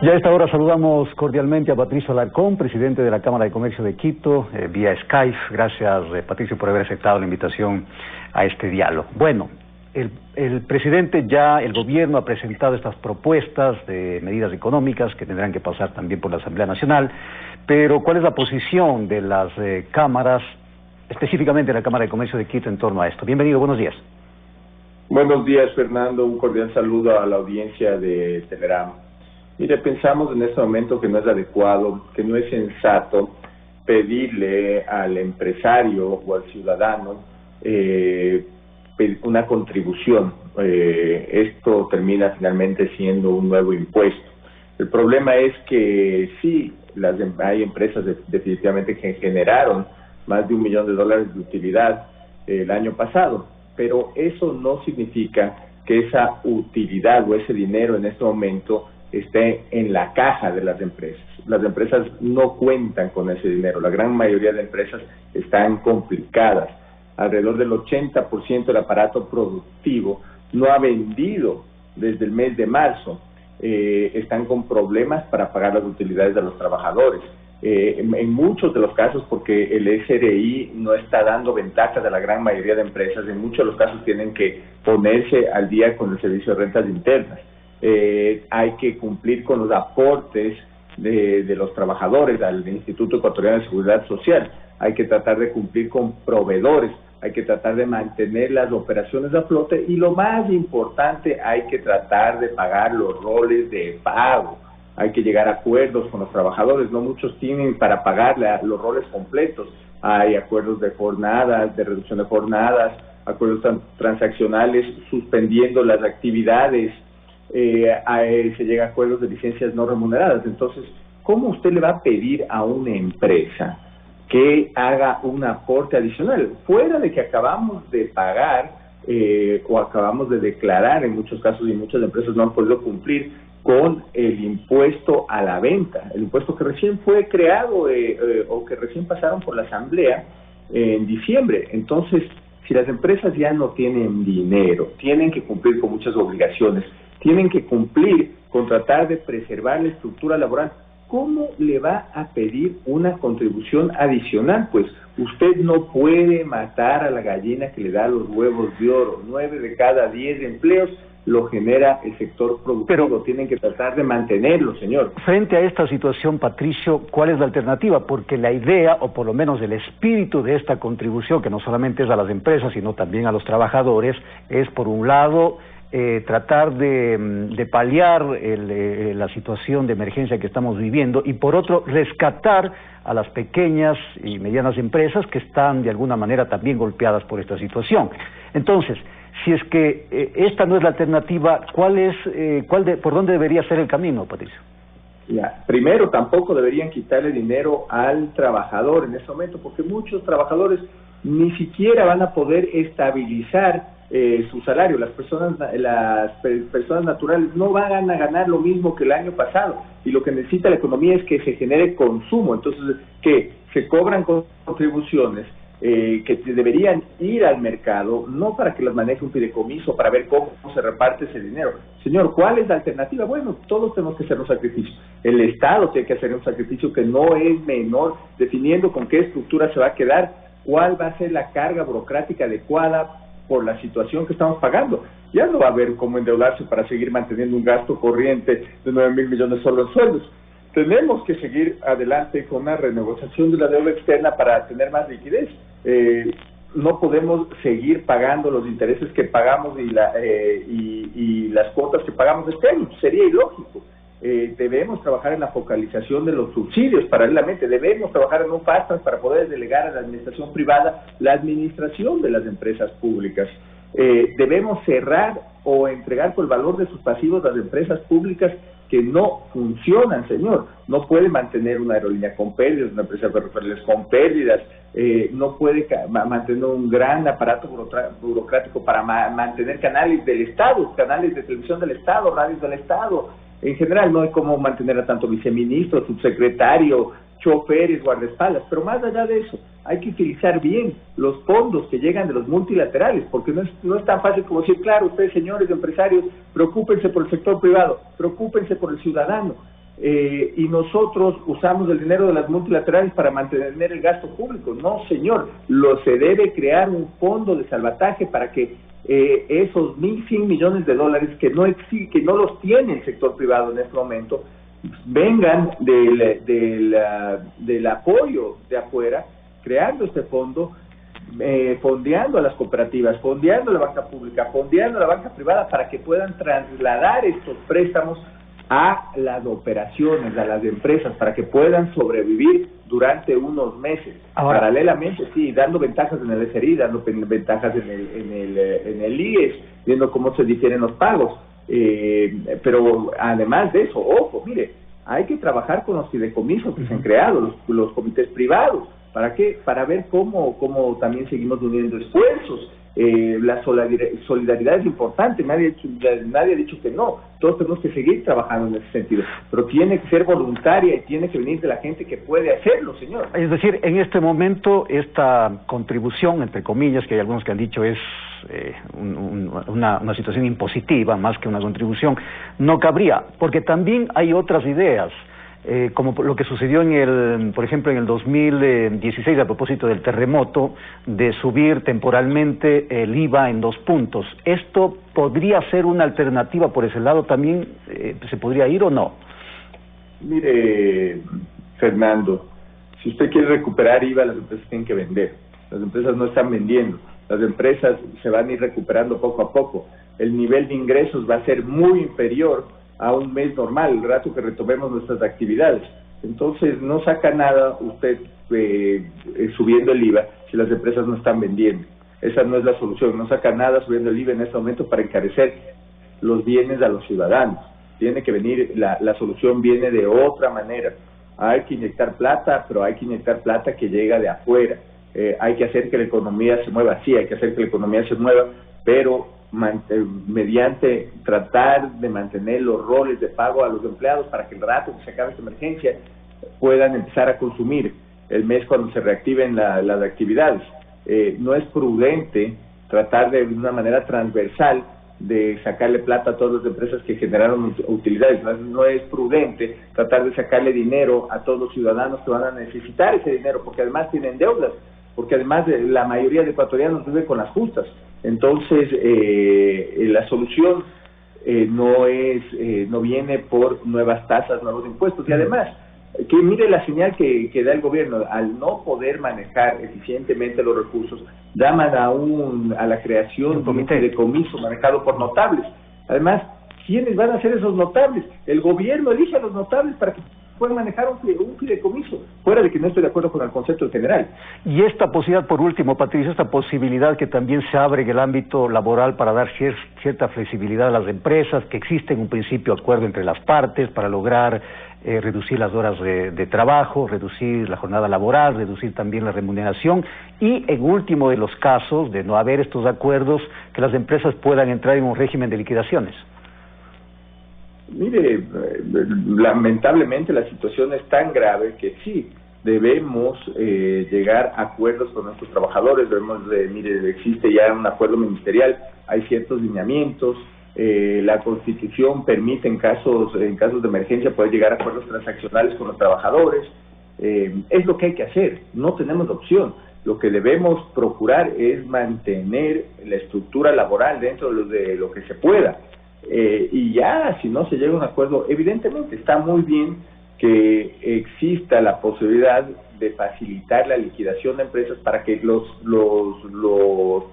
Ya a esta hora saludamos cordialmente a Patricio Alarcón, presidente de la Cámara de Comercio de Quito, vía Skype. Gracias, Patricio, por haber aceptado la invitación a este diálogo. Bueno, el presidente el gobierno ha presentado estas propuestas de medidas económicas que tendrán que pasar también por la Asamblea Nacional, pero ¿cuál es la posición de las cámaras, específicamente de la Cámara de Comercio de Quito, en torno a esto? Bienvenido, buenos días. Buenos días, Fernando. Un cordial saludo a la audiencia de Telegram. Mire, pensamos en este momento que no es adecuado, que no es sensato pedirle al empresario o al ciudadano una contribución. Esto termina finalmente siendo un nuevo impuesto. El problema es que sí, hay empresas definitivamente que generaron más de $1 millón de utilidad el año pasado, pero eso no significa que esa utilidad o ese dinero en este momento esté en la caja de las empresas. Las empresas no cuentan con ese dinero. La gran mayoría de empresas están complicadas. Alrededor del 80% del aparato productivo no ha vendido desde el mes de marzo. Están con problemas para pagar las utilidades de los trabajadores. En muchos de los casos, porque el SRI no está dando ventajas a la gran mayoría de empresas, en muchos de los casos tienen que ponerse al día con el servicio de rentas internas. Hay que cumplir con los aportes de los trabajadores al Instituto Ecuatoriano de Seguridad Social. Hay que tratar de cumplir con proveedores. Hay que tratar de mantener las operaciones a flote y lo más importante, hay que tratar de pagar los roles de pago. Hay que llegar a acuerdos con los trabajadores. No muchos tienen para pagar los roles completos. Hay acuerdos de jornadas, de reducción de jornadas, acuerdos transaccionales suspendiendo las actividades. Se llega a acuerdos de licencias no remuneradas. Entonces, ¿cómo usted le va a pedir a una empresa que haga un aporte adicional? Fuera de que acabamos de pagar o acabamos de declarar en muchos casos, y muchas empresas no han podido cumplir con el impuesto a la venta, el impuesto que recién fue creado o que recién pasaron por la Asamblea en diciembre. Entonces, si las empresas ya no tienen dinero, tienen que cumplir con muchas obligaciones, tienen que cumplir con tratar de preservar la estructura laboral, ¿cómo le va a pedir una contribución adicional? Pues usted no puede matar a la gallina que le da los huevos de oro. 9 de cada 10 empleos lo genera el sector productivo. Pero tienen que tratar de mantenerlo, señor. Frente a esta situación, Patricio, ¿cuál es la alternativa? Porque la idea, o por lo menos el espíritu de esta contribución, que no solamente es a las empresas, sino también a los trabajadores, es, por un lado, tratar de paliar la situación de emergencia que estamos viviendo, y por otro, rescatar a las pequeñas y medianas empresas que están de alguna manera también golpeadas por esta situación. Entonces, si es que esta no es la alternativa, ¿por dónde debería ser el camino, Patricio? Ya, primero, tampoco deberían quitarle dinero al trabajador en este momento, porque muchos trabajadores ni siquiera van a poder estabilizar su salario. Las personas naturales no van a ganar lo mismo que el año pasado, y lo que necesita la economía es que se genere consumo. Entonces, que se cobran contribuciones que deberían ir al mercado, no para que las maneje un fideicomiso, para ver cómo se reparte ese dinero. Señor, ¿cuál es la alternativa? Bueno, todos tenemos que hacer un sacrificio. El Estado tiene que hacer un sacrificio que no es menor, definiendo con qué estructura se va a quedar, cuál va a ser la carga burocrática adecuada por la situación que estamos pagando. Ya no va a haber cómo endeudarse para seguir manteniendo un gasto corriente de 9.000 millones solo en sueldos. Tenemos que seguir adelante con una renegociación de la deuda externa para tener más liquidez. No podemos seguir pagando los intereses que pagamos y las cuotas que pagamos este año. Sería ilógico. Debemos trabajar en la focalización de los subsidios paralelamente. Debemos trabajar en un fast track para poder delegar a la administración privada la administración de las empresas públicas. Debemos cerrar o entregar por el valor de sus pasivos las empresas públicas que no funcionan, señor. No puede mantener una aerolínea con pérdidas, una empresa de ferrocarriles con pérdidas, no puede mantener un gran aparato burocrático para mantener canales del Estado, canales de televisión del Estado, radios del Estado. En general, no hay cómo mantener a tanto viceministro, subsecretario, choferes, guardaespaldas, pero más allá de eso, hay que utilizar bien los fondos que llegan de los multilaterales, porque no es tan fácil como decir, claro, ustedes, señores empresarios, preocúpense por el sector privado, preocúpense por el ciudadano. y nosotros usamos el dinero de las multilaterales para mantener el gasto público. No, señor, se debe crear un fondo de salvataje para que esos 1.100 millones de dólares que no los tiene el sector privado en este momento, vengan del apoyo de afuera, creando este fondo, fondeando a las cooperativas, fondeando a la banca pública, fondeando a la banca privada para que puedan trasladar estos préstamos a las operaciones, a las empresas, para que puedan sobrevivir durante unos meses. Ahora, paralelamente, sí, dando ventajas en el SRI, dando ventajas en el IES, viendo cómo se difieren los pagos. Pero además de eso, ojo, mire, hay que trabajar con los fideicomisos que se han creado, los comités privados. ¿Para qué? Para ver cómo también seguimos uniendo esfuerzos. La solidaridad es importante, nadie ha dicho que no, todos tenemos que seguir trabajando en ese sentido, pero tiene que ser voluntaria y tiene que venir de la gente que puede hacerlo, señor. Es decir, en este momento esta contribución, entre comillas, que hay algunos que han dicho es una situación impositiva más que una contribución, no cabría, porque también hay otras ideas. Como lo que sucedió por ejemplo, en el 2016 a propósito del terremoto, de subir temporalmente el IVA en 2 puntos. ¿Esto podría ser una alternativa por ese lado también? ¿Se podría ir o no? Mire, Fernando, si usted quiere recuperar IVA, las empresas tienen que vender. Las empresas no están vendiendo. Las empresas se van a ir recuperando poco a poco. El nivel de ingresos va a ser muy inferior a un mes normal, el rato que retomemos nuestras actividades. Entonces, no saca nada usted subiendo el IVA si las empresas no están vendiendo. Esa no es la solución. No saca nada subiendo el IVA en este momento para encarecer los bienes a los ciudadanos. Tiene que venir, la solución viene de otra manera. Hay que inyectar plata, pero hay que inyectar plata que llega de afuera. Hay que hacer que la economía se mueva, sí, hay que hacer que la economía se mueva, pero mediante tratar de mantener los roles de pago a los empleados para que el rato que se acabe esta emergencia puedan empezar a consumir el mes cuando se reactiven las actividades. No es prudente tratar de una manera transversal de sacarle plata a todas las empresas que generaron utilidades. No es prudente tratar de sacarle dinero a todos los ciudadanos que van a necesitar ese dinero, porque además tienen deudas, porque además la mayoría de ecuatorianos vive con las justas. Entonces, la solución no viene por nuevas tasas, nuevos impuestos, y además, que mire la señal que da el gobierno, al no poder manejar eficientemente los recursos, llaman a la creación de un fideicomiso manejado por notables. Además, ¿quiénes van a ser esos notables? El gobierno elige a los notables para que pueden manejar un fideicomiso, fuera de que no estoy de acuerdo con el concepto general. Y esta posibilidad, por último, Patricio, esta posibilidad que también se abre en el ámbito laboral para dar cierta flexibilidad a las empresas, que existe en un principio acuerdo entre las partes para lograr reducir las horas de trabajo, reducir la jornada laboral, reducir también la remuneración y, en último de los casos, de no haber estos acuerdos, que las empresas puedan entrar en un régimen de liquidaciones. Mire, lamentablemente la situación es tan grave que sí, debemos llegar a acuerdos con nuestros trabajadores. Mire, existe ya un acuerdo ministerial, hay ciertos lineamientos, la Constitución permite en casos de emergencia poder llegar a acuerdos transaccionales con los trabajadores. Es lo que hay que hacer, no tenemos opción. Lo que debemos procurar es mantener la estructura laboral dentro de lo que se pueda. Y ya, si no se llega a un acuerdo, evidentemente está muy bien que exista la posibilidad de facilitar la liquidación de empresas para que los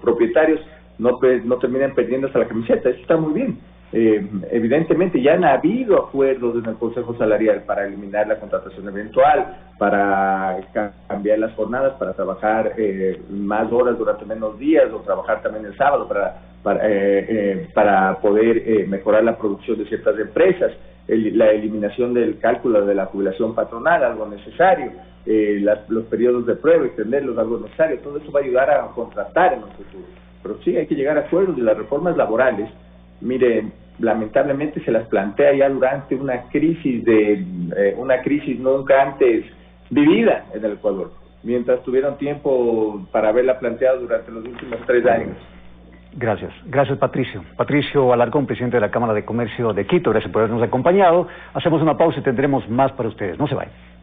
propietarios no terminen perdiendo hasta la camiseta. Eso está muy bien. Evidentemente ya han habido acuerdos en el Consejo Salarial para eliminar la contratación eventual, para cambiar las jornadas, para trabajar más horas durante menos días o trabajar también el sábado para poder mejorar la producción de ciertas empresas, la eliminación del cálculo de la jubilación patronal, algo necesario, los periodos de prueba, extenderlos, algo necesario. Todo eso va a ayudar a contratar en el futuro. Pero sí hay que llegar a acuerdos. Y las reformas laborales, miren, lamentablemente se las plantea ya durante una crisis nunca antes vivida en el Ecuador, mientras tuvieron tiempo para haberla planteado durante los últimos 3 años. Gracias. Gracias, Patricio. Patricio Alarcón, presidente de la Cámara de Comercio de Quito. Gracias por habernos acompañado. Hacemos una pausa y tendremos más para ustedes. No se vayan.